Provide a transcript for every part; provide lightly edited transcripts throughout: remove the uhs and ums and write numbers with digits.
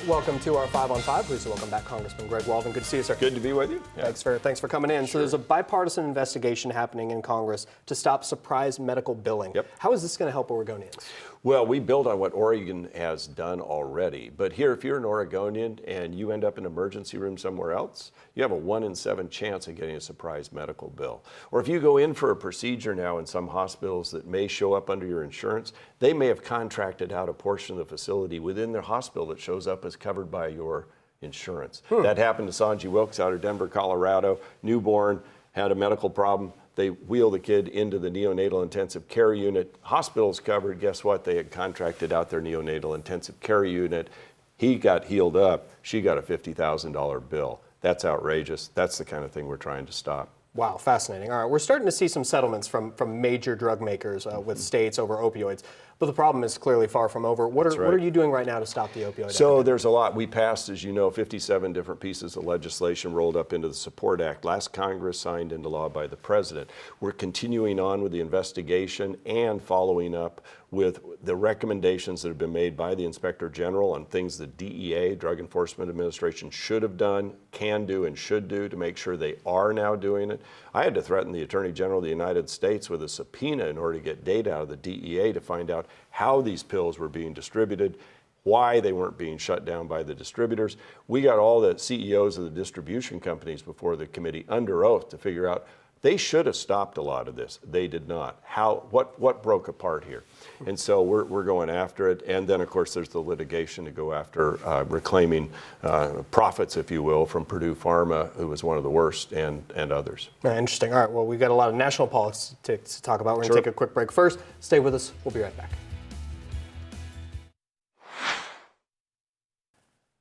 Welcome to our 5 on 5. Please welcome back Congressman Greg Walden. Good to see you, sir. Good to be with you. Yeah. Thanks for coming in. Sure. So there's a bipartisan investigation happening in Congress to stop surprise medical billing. Yep. How is this going to help Oregonians? Well, we build on what Oregon has done already. But here, if you're an Oregonian and you end up in an emergency room somewhere else, you have a 1 in 7 chance of getting a surprise medical bill. Or if you go in for a procedure now in some hospitals that may show up under your insurance, they may have contracted out a portion of the facility within their hospital that shows up as covered by your insurance. That happened to Sanji Wilkes out of Denver, Colorado, newborn, had a medical problem. They wheel the kid into the neonatal intensive care unit. Hospital's covered. Guess what? They had contracted out their neonatal intensive care unit. He got healed up. She got a $50,000 bill. That's outrageous. That's the kind of thing we're trying to stop. Wow, fascinating. All right, we're starting to see some settlements from major drug makers with states over opioids. But the problem is clearly far from over. What are you doing right now to stop the opioid epidemic? There's a lot. We passed, as you know, 57 different pieces of legislation rolled up into the Support Act. Last Congress signed into law by the president. We're continuing on with the investigation and following up with the recommendations that have been made by the Inspector General on things the DEA, Drug Enforcement Administration, should have done, can do, and should do to make sure they are now doing it. I had to threaten the Attorney General of the United States with a subpoena in order to get data out of the DEA to find out how these pills were being distributed, why they weren't being shut down by the distributors. We got all the CEOs of the distribution companies before the committee under oath to figure out they should have stopped a lot of this. They did not. What broke apart here? And so we're going after it. And then, of course, there's the litigation to go after reclaiming profits, if you will, from Purdue Pharma, who was one of the worst, and others. Interesting. All right, well, we've got a lot of national politics to talk about. We're going to take a quick break first. Stay with us. We'll be right back.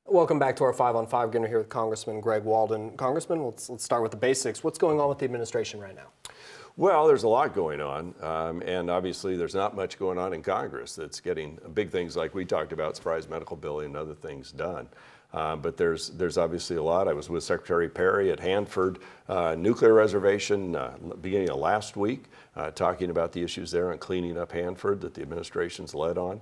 Welcome back to our 5 on 5. We're going to hear with Congressman Greg Walden. Congressman, let's start with the basics. What's going on with the administration right now? Well, there's a lot going on, and obviously there's not much going on in Congress that's getting big things like we talked about, surprise medical billing and other things done. But there's obviously a lot. I was with Secretary Perry at Hanford Nuclear Reservation beginning of last week, talking about the issues there and cleaning up Hanford that the administration's led on.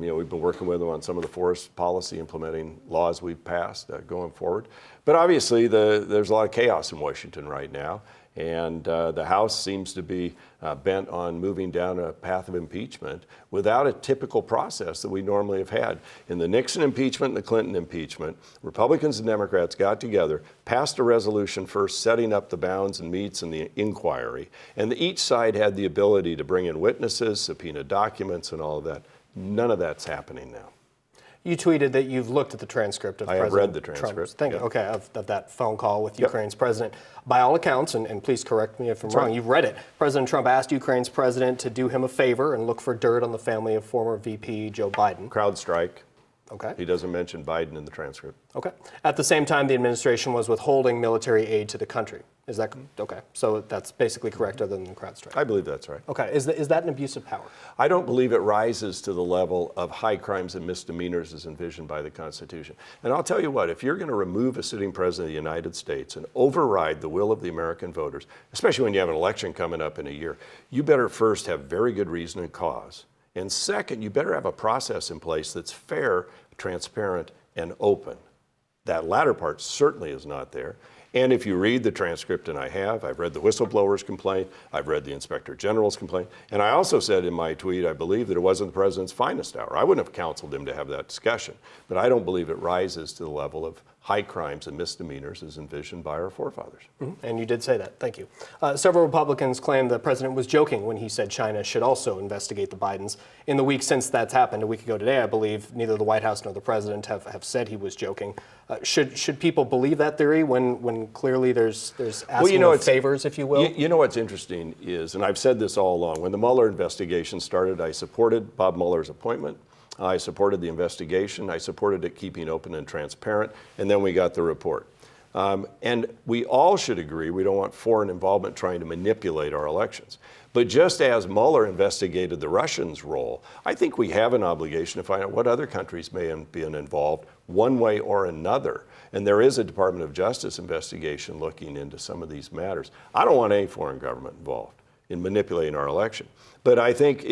We've been working with them on some of the forest policy, implementing laws we've passed going forward. But obviously there's a lot of chaos in Washington right now. And the House seems to be bent on moving down a path of impeachment without a typical process that we normally have had. In the Nixon impeachment and the Clinton impeachment, Republicans and Democrats got together, passed a resolution first setting up the bounds and metes and the inquiry, and each side had the ability to bring in witnesses, subpoena documents, and all of that. None of that's happening now. You tweeted that you've looked at the transcript of President Trump. I have read the transcript. Of that phone call with Ukraine's president. By all accounts, and please correct me if I'm wrong, you've read it. President Trump asked Ukraine's president to do him a favor and look for dirt on the family of former VP Joe Biden. Crowd strike. Okay. He doesn't mention Biden in the transcript. Okay. At the same time, the administration was withholding military aid to the country. Is that okay? So that's basically correct, other than the crowd strike. I believe that's right. Okay. Is that an abuse of power? I don't believe it rises to the level of high crimes and misdemeanors as envisioned by the Constitution. And I'll tell you what, if you're going to remove a sitting president of the United States and override the will of the American voters, especially when you have an election coming up in a year, you better first have very good reason and cause. And second, you better have a process in place that's fair, transparent, and open. That latter part certainly is not there. And if you read the transcript, and I've read the whistleblower's complaint, I've read the Inspector General's complaint, and I also said in my tweet, I believe that it wasn't the president's finest hour. I wouldn't have counseled him to have that discussion, but I don't believe it rises to the level of high crimes and misdemeanors as envisioned by our forefathers. Mm-hmm. And you did say that. Thank you. Several Republicans claim the president was joking when he said China should also investigate the Bidens. In the week since that's happened, a week ago today, I believe, neither the White House nor the president have said he was joking. Should people believe that theory when clearly there's asking of favors, if you will? You know what's interesting is, and I've said this all along, when the Mueller investigation started, I supported Bob Mueller's appointment. I supported the investigation. I supported it keeping open and transparent. And then we got the report. And we all should agree we don't want foreign involvement trying to manipulate our elections. But just as Mueller investigated the Russians' role, I think we have an obligation to find out what other countries may have been involved one way or another. And there is a Department of Justice investigation looking into some of these matters. I don't want any foreign government involved. in manipulating our election. But I think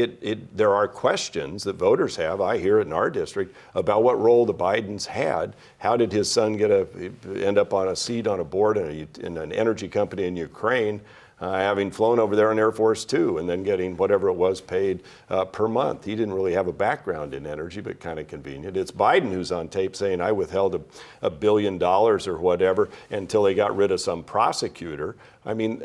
there are questions that voters have, I hear it in our district, about what role the Bidens had. How did his son end up on a seat on a board in an energy company in Ukraine, having flown over there on Air Force Two and then getting whatever it was paid per month? He didn't really have a background in energy, but kind of convenient. It's Biden who's on tape saying, I withheld $1 billion or whatever until they got rid of some prosecutor. I mean,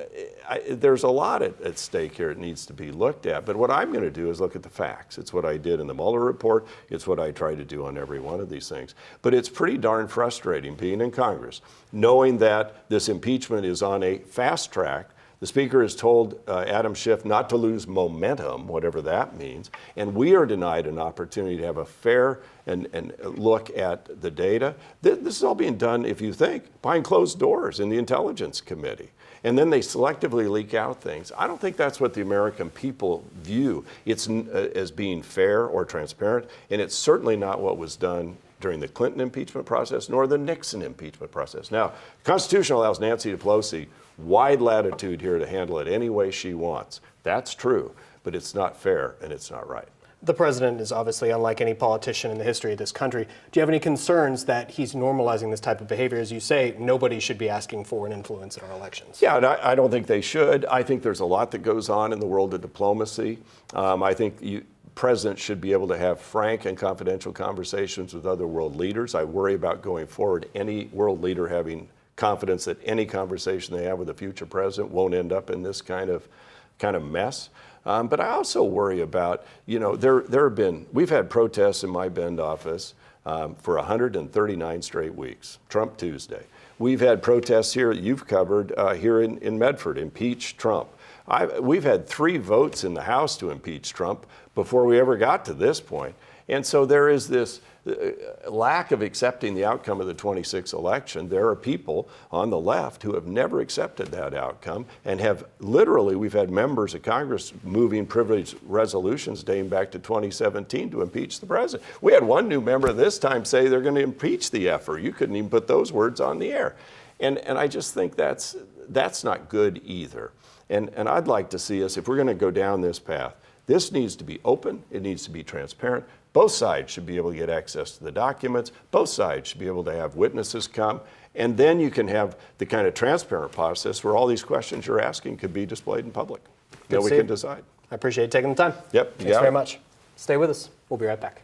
there's a lot at stake here that needs to be looked at. But what I'm going to do is look at the facts. It's what I did in the Mueller report. It's what I try to do on every one of these things. But it's pretty darn frustrating being in Congress, knowing that this impeachment is on a fast track. The Speaker has told Adam Schiff not to lose momentum, whatever that means, and we are denied an opportunity to have a fair and look at the data. This is all being done, if you think, behind closed doors in the Intelligence Committee. And then they selectively leak out things. I don't think that's what the American people view as being fair or transparent, and it's certainly not what was done during the Clinton impeachment process, nor the Nixon impeachment process. Now, the Constitution allows Nancy Pelosi wide latitude here to handle it any way she wants. That's true, but it's not fair and it's not right. The president is obviously unlike any politician in the history of this country. Do you have any concerns that he's normalizing this type of behavior? As you say, nobody should be asking for an influence in our elections. Yeah, and I don't think they should. I think there's a lot that goes on in the world of diplomacy. I think presidents should be able to have frank and confidential conversations with other world leaders. I worry about going forward any world leader having confidence that any conversation they have with a future president won't end up in this kind of mess. But I also worry about, we've had protests in my Bend office for 139 straight weeks, Trump Tuesday. We've had protests here that you've covered here in Medford, impeach Trump. We've had 3 votes in the House to impeach Trump before we ever got to this point. And so there is this lack of accepting the outcome of the 26th election. There are people on the left who have never accepted that outcome and we've had members of Congress moving privileged resolutions dating back to 2017 to impeach the president. We had one new member this time say they're going to impeach the effer. You couldn't even put those words on the air. And I just think that's not good either. And I'd like to see us, if we're going to go down this path, this needs to be open, it needs to be transparent. Both sides should be able to get access to the documents. Both sides should be able to have witnesses come. And then you can have the kind of transparent process where all these questions you're asking could be displayed in public. Then we can decide. I appreciate you taking the time. Yep. Thanks very much. Stay with us. We'll be right back.